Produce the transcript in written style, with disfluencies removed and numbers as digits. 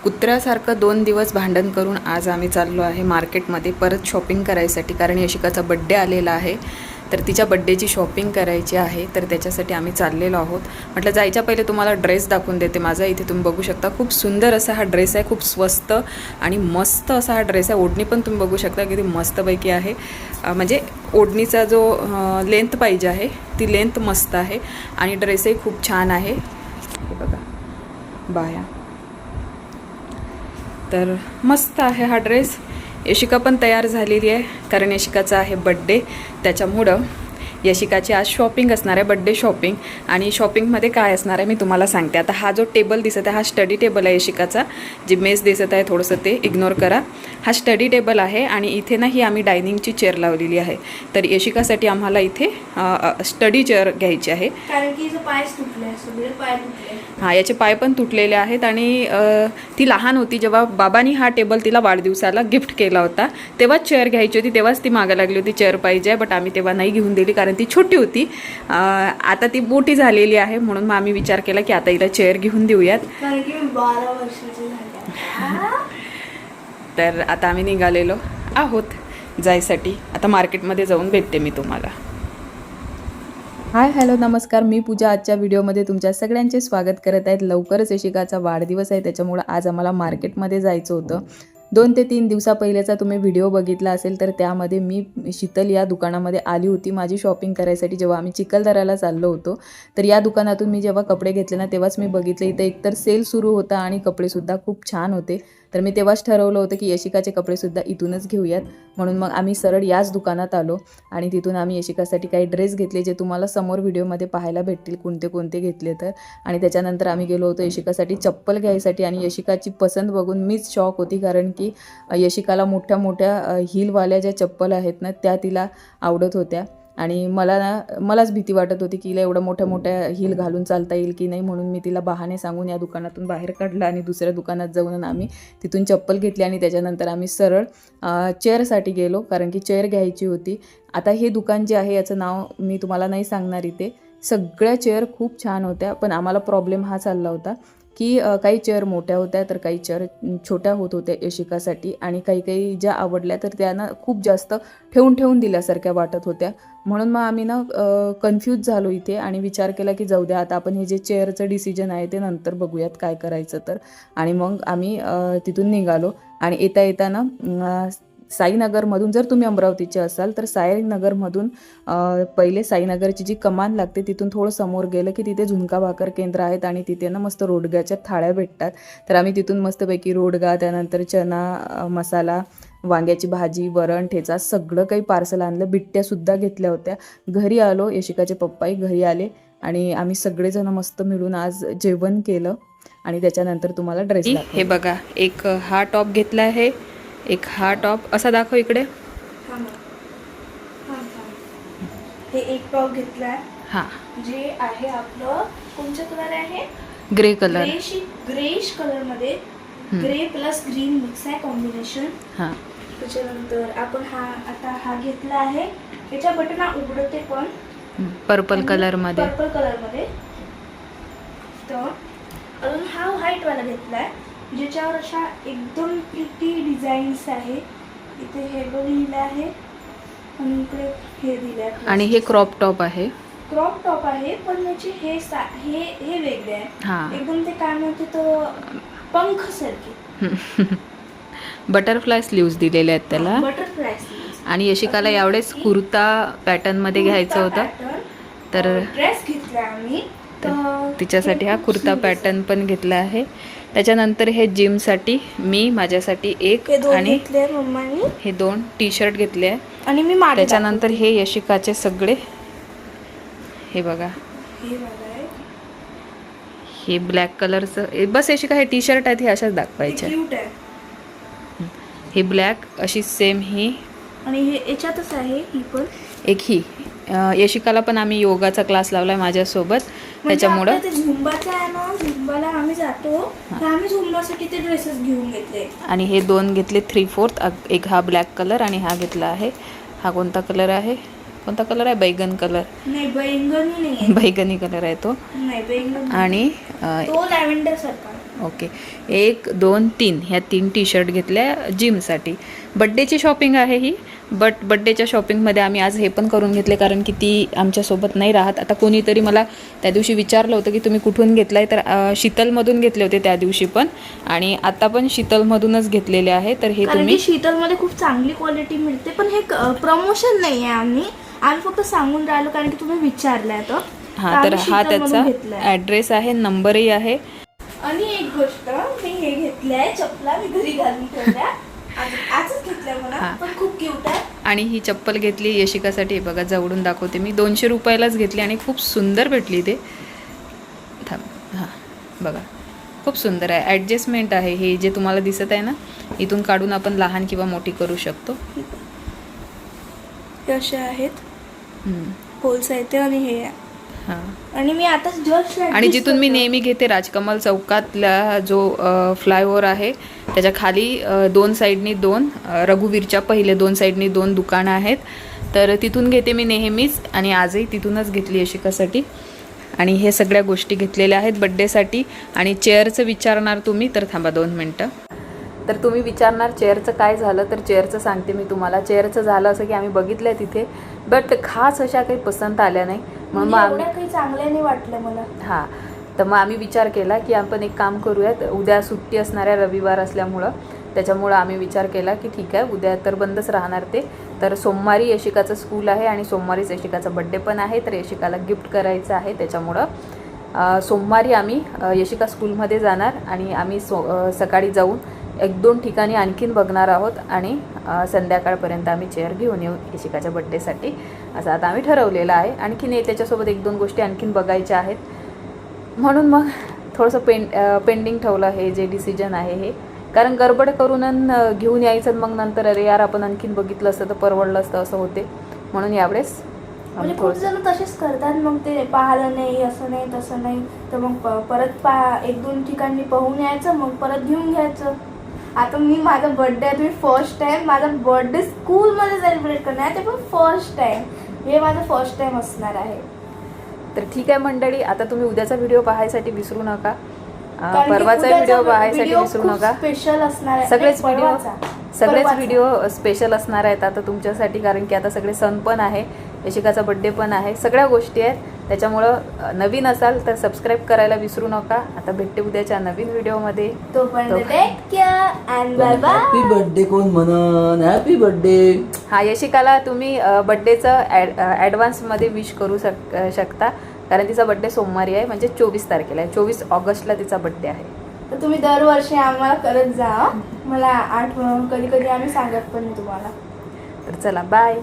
कुत्र्यासारखं 2 दिवस भांडण करून आज आम्ही चाललो आहे मार्केटमध्ये परत शॉपिंग करायसाठी, कारण यशिकाचा बड्डे आलेला आहे. तर तिच्या बड्डेची शॉपिंग करायची आहे, तर त्याच्यासाठी आम्ही चाललेलो आहोत. म्हटलं जायच्या पहिले तुम्हाला ड्रेस दाखवून देते माझा. इथे तुम्ही बघू शकता, खूप सुंदर असा हा ड्रेस आहे, खूप स्वस्त आणि मस्त असा हा ड्रेस आहे. ओढणी पण तुम्ही बघू शकता किती मस्तपैकी आहे. म्हणजे ओढणीचा जो लेंथ पाहिजे आहे ती लेंथ मस्त आहे आणि ड्रेसही खूप छान आहे. हे बघा बाया, तर मस्त आहे हा ड्रेस. यशिका पण तयार झालेली आहे, कारण यशिकाचा आहे बड्डे. त्याच्यामुळं यशिकाची आज शॉपिंग असणार आहे, बड्डे शॉपिंग. आणि शॉपिंगमध्ये काय असणार आहे मी तुम्हाला सांगते. आता हा जो टेबल दिसत आहे हा स्टडी टेबल आहे यशिकाचा. जी मेज दिसत आहे थोडंसं ते इग्नोर करा. हा स्टडी टेबल आहे आणि इथे ना ही आम्ही डायनिंगची चेअर लावलेली आहे. तर यशिकासाठी आम्हाला इथे स्टडी चेअर घ्यायची आहे, कारण की पाय तुटले, सगळे पाय तुटले. हां, याचे पाय पण तुटलेले आहेत. आणि ती लहान होती जेव्हा बाबांनी हा टेबल तिला वाढदिवसाला गिफ्ट केला होता, तेव्हाच चेअर घ्यायची होती, तेव्हाच ती मागं लागली होती चेअर पाहिजे. बट आम्ही तेव्हा नाही घेऊन दिली, कारण ती छोटी होती. आता ती मोठी झालेली आहे, म्हणून मग आम्ही विचार केला की आता हिला चेअर घेऊन देऊयात. कारण की मी 12 वर्षाची झाली. तर आता आम्ही निघालेलो आहोत जायसाठी. आता मार्केटमध्ये जाऊन भेटते मी तुम्हाला. हाय हॅलो नमस्कार, मी पूजा. आजच्या व्हिडिओमध्ये तुमच्या सगळ्यांचे स्वागत करत आहेत. लवकरच यशिकाचा वाढदिवस आहे, त्याच्यामुळं आज आम्हाला मार्केटमध्ये जायचं होतं. 2 ते 3 दिवसा पहिल्याचा तुम्ही व्हिडिओ बघितला असेल, तर त्यामध्ये मी शीतल या दुकानामध्ये आली होती माझी शॉपिंग करायसाठी. जेव्हा आम्ही चिखलदऱ्याला चाललो होतो, तर या दुकानातून मी जेव्हा कपडे घेतले ना, तेव्हाच मी बघितले इथं एकतर सेल सुरू होता आणि कपडेसुद्धा खूप छान होते. तर मी तेव्हाच ठरवलं होतं की यशिकाचे कपडेसुद्धा इथूनच घेऊयात. म्हणून मग आम्ही सरळ याच दुकानात आलो आणि तिथून आम्ही यशिकासाठी काही ड्रेस घेतले, जे तुम्हाला समोर व्हिडिओमध्ये पाहायला भेटतील कोणते कोणते घेतले तर. आणि त्याच्यानंतर आम्ही गेलो होतो यशिकासाठी चप्पल घ्यायसाठी. आणि यशिकाची पसंत बघून मीच शॉक होती, कारण की यशिकाला मोठ्या मोठ्या हिलवाल्या ज्या चप्पल आहेत ना, त्या तिला आवडत होत्या. आणि मलाच भीती वाटत होती की हिला एवढ्या मोठ्या मोठ्या हिल घालून चालता येईल की नाही. म्हणून मी तिला बहाणे सांगून या दुकानातून बाहेर काढलं आणि दुसऱ्या दुकानात जाऊन आम्ही तिथून चप्पल घेतली. आणि त्याच्यानंतर आम्ही सरळ चेअरसाठी गेलो, कारण की चेअर घ्यायची होती. आता हे दुकान जे आहे याचं नाव मी तुम्हाला नाही सांगणार इथे. सगळ्या चेअर खूप छान होत्या, पण आम्हाला प्रॉब्लेम हा चालला होता की काही चेअर मोठ्या होत्या तर काही चेअर छोट्या होत होत्या यशिकासाठी. आणि काही ज्या आवडल्या तर त्यांना खूप जास्त ठेवून दिल्यासारख्या वाटत होत्या. म्हणून मग आम्ही ना कन्फ्यूज झालो इथे आणि विचार केला की जाऊ द्या, आता आपण हे जे चेअरचं डिसिजन आहे ते नंतर बघूयात काय करायचं तर. आणि मग आम्ही तिथून निघालो. आणि येताना साईनगरमधून, जर तुम्ही अमरावतीचे असाल तर साईनगरमधून पहिले साईनगरची जी कमान लागते तिथून थोडं समोर गेलं की तिथे झुणका भाकर केंद्र आहेत आणि तिथे ना मस्त रोडग्याच्या थाळ्या भेटतात. तर आम्ही तिथून मस्तपैकी रोडगा, त्यानंतर चना मसाला, वांग्याची भाजी, वरण, ठेचा सगळं काही पार्सल आणलं. बिट्ट्यासुद्धा घेतल्या होत्या. घरी आलो, यशिकाचे पप्पाही घरी आले आणि आम्ही सगळेजण मस्त मिळून आज जेवण केलं. आणि त्याच्यानंतर तुम्हाला ड्रेस हे बघा, एक हा टॉप घेतला आहे, एक हा टॉप. असा दाखव इकडे. हे एक टॉप घेतलाय, हा, जे आहे आपलं कोणचा कलर आहे, ग्रे कलर, ग्रेश कलर मध्ये, ग्रे प्लस ग्रीन मिक्स आहे कॉम्बिनेशन. हा, त्याच्यानंतर आपण हा घेतला आहे. याच्या बटन उघडते पण पर्पल कलर मध्ये, तर अजून हा व्हाईट वाला घेतलाय, ज्याच्यावर अशा एकदम प्रिटी डिझाईन्स आहे. इथे हे लिहिलं आहे आणि इकडे हे दिलं आहे. आणि हे क्रॉप टॉप आहे. पण याचे हे वेगळे आहे एकदम. ते काय म्हणते तो पंख सारखे बटरफ्लाय स्लीव्ज दिलेले आहेत त्याला. Butterfly sleeves. आणि यशिकाला यावेळेस कुर्ता पॅटर्न मध्ये घ्यायचं होतं, तर ड्रेस घेतला आम्ही. तिच्यासाठी हा कुर्ता पॅटर्न पण घेतला आहे. त्याच्यानंतर हे जिमसाठी मी माझ्यासाठी एक आणि हे 2 टी-शर्ट घेतले आहे. आणि मी त्याच्यानंतर हे यशिकाचे सगळे, हे बघा, हे ब्लॅक कलरचं. बस यशिका हे टी-शर्ट आहेत, हे अशाच दाखवायचे. हे ब्लॅक अशी सेम ही, आणि हे याच्यातच आहे ही पण एक ही. यशिकाला पण आम्ही योगाचा क्लास लावलाय माझ्यासोबत, त्याच्यामुळं झुंबाचा आहे ना, झुंबाला आम्ही जातो, तर आम्ही झुंबासाठी ते ड्रेसेस घेऊन घेतले. आणि हे 2 घेतले 3/4. एक हा ब्लॅक कलर आणि हा घेतला आहे. हा कोणता कलर आहे, कोणता कलर आहे, बैगन कलर. नाही, बैगनी नाही, बैगनी कलर आहे तो. नाही, बैगनी. आणि तो लॅव्हेंडर सारखा. ओके 1 2 3 ह्या 3 टी शर्ट घेतल्या जिमसाठी. बड्डेची शॉपिंग आहे ही. बड्डेच्या शॉपिंगमध्ये आम्ही आज हे पण करून घेतले कारण की ती आमच्यासोबत नाही राहत. आता कोणीतरी मला त्या दिवशी विचारलं होतं की तुम्ही कुठून घेतला आहे, तर शीतलमधून घेतले होते त्या दिवशी पण, आणि आता पण शीतलमधूनच घेतलेले आहे. तर हे तुम्ही शीतलमध्ये खूप चांगली क्वालिटी मिळते, पण हे प्रमोशन नाही आहे. आम्ही फक्त सांगून राहिलो कारण की तुम्ही विचारलाय तर. हां, तर हा त्याचा ॲड्रेस आहे, नंबरही आहे. आणि एक गोष्ट, मी हे घेतलंय चपला, मी घरी घालून ठेवल्या, आजच घेतल्या म्हणा, पण खूप क्यूट आहे. आणि ही चप्पल घेतली यशिकासाठी. बघा जवळून दाखवते मी, 200 रुपयालाच घेतली आणि खूप सुंदर भेटली ते. हां बघा खूप सुंदर आहे. ॲडजस्टमेंट आहे. हे जे तुम्हाला दिसत आहे ना, इथून काढून आपण लहान किंवा मोठी करू शकतो. हे असे आहेत, होल्स आहेत आणि हे. हां, आणि मी आता जस्ट आणि जिथून मी नेहमी घेते राजकमल चौकातला जो फ्लायओव्हर आहे त्याच्या खाली 2 साईडनी 2 रघुवीरच्या पहिले 2 साईडनी 2 दुकानं आहेत, तर तिथून घेते मी नेहमीच. आणि आजही तिथूनच घेतली यशिकासाठी. आणि हे सगळ्या गोष्टी घेतलेल्या आहेत बड्डेसाठी. आणि चेअरचं विचारणार तुम्ही, तर थांबा 2 मिनटं. तर तुम्ही विचारणार चेअरचं काय झालं, तर चेअरचं सांगते मी तुम्हाला. चेअरचं झालं असं की आम्ही बघितलं तिथे, बट खास अशा काही पसंत आल्या नाही. म्हणून मग आम्ही काही चांगल्या नाही वाटलं मला. हां, तर मग आम्ही विचार केला की आपण एक काम करूयात. उद्या सुट्टी असणाऱ्या रविवार असल्यामुळं, त्याच्यामुळं आम्ही विचार केला की ठीक आहे, उद्या तर बंदच राहणार ते. तर सोमवारी यशिकाचं स्कूल आहे आणि सोमवारीच यशिकाचा बड्डे पण आहे, तर यशिकाला गिफ्ट करायचं आहे. त्याच्यामुळं सोमवारी आम्ही यशिका स्कूलमध्ये जाणार आणि आम्ही सकाळी जाऊन 1-2 ठिकाणी आणखीन बघणार आहोत आणि संध्याकाळपर्यंत आम्ही चेअर घेऊन येऊ यशिकाच्या बड्डेसाठी, असं आता आम्ही ठरवलेलं आहे. आणखीन त्याच्यासोबत 1-2 गोष्टी आणखीन बघायच्या आहेत, म्हणून मग थोडंसं पेंडिंग ठेवलं हे जे डिसिजन आहे हे. कारण गडबड करून घेऊन यायचं, मग नंतर अरे यार आपण आणखीन बघितलं असतं तर परवडलं असतं असं होते. म्हणून यावेळेस म्हणजे खूप जण तसेच करतात, मग ते पाहिलं नाही, असं नाही तसं नाही, तर मग परत 1-2 ठिकाणी पाहून यायचं, मग परत घेऊन घ्यायचं. आता मी माझा बर्थडे आहे, तुम्ही फर्स्ट टाइम माझा बर्थडे स्कूलमध्ये सेलिब्रेट करणार आहे, ते पण फर्स्ट टाइम. हे माझं फर्स्ट टाइम असणार आहे. तर ठीक आहे मंडळी, आता तुम्ही उद्याचा व्हिडिओ पाहायसाठी विसरू नका, परवाचा व्हिडिओ पाहायसाठी विसरू नका. स्पेशल असणार आहे, सगळेच व्हिडिओ स्पेशल असणार आहेत आता तुमच्यासाठी, कारण की आता सगळे सण पण आहे, यशिकाचा बड्डे पण आहे, सगळ्या गोष्टी आहेत. त्याच्यामुळं नवीन असाल तर सबस्क्राईब करायला विसरू नका. आता भेटते उद्याच्या नवीन व्हिडिओमध्ये. हॅपी बर्थडे कोण म्हणन, हॅपी बर्थडे. हा, यशिकाला तुम्ही बड्डेचं ॲडव्हान्समध्ये विश करू शकता, कारण तिचा बड्डे सोमवारी आहे, म्हणजे 24 तारखेला आहे. 24 ऑगस्टला तिचा बड्डे आहे. तर तुम्ही दरवर्षी आम्हाला करत जा. मला आठवण, कधी कधी आम्ही सांगत पण नाही तुम्हाला. तर चला बाय.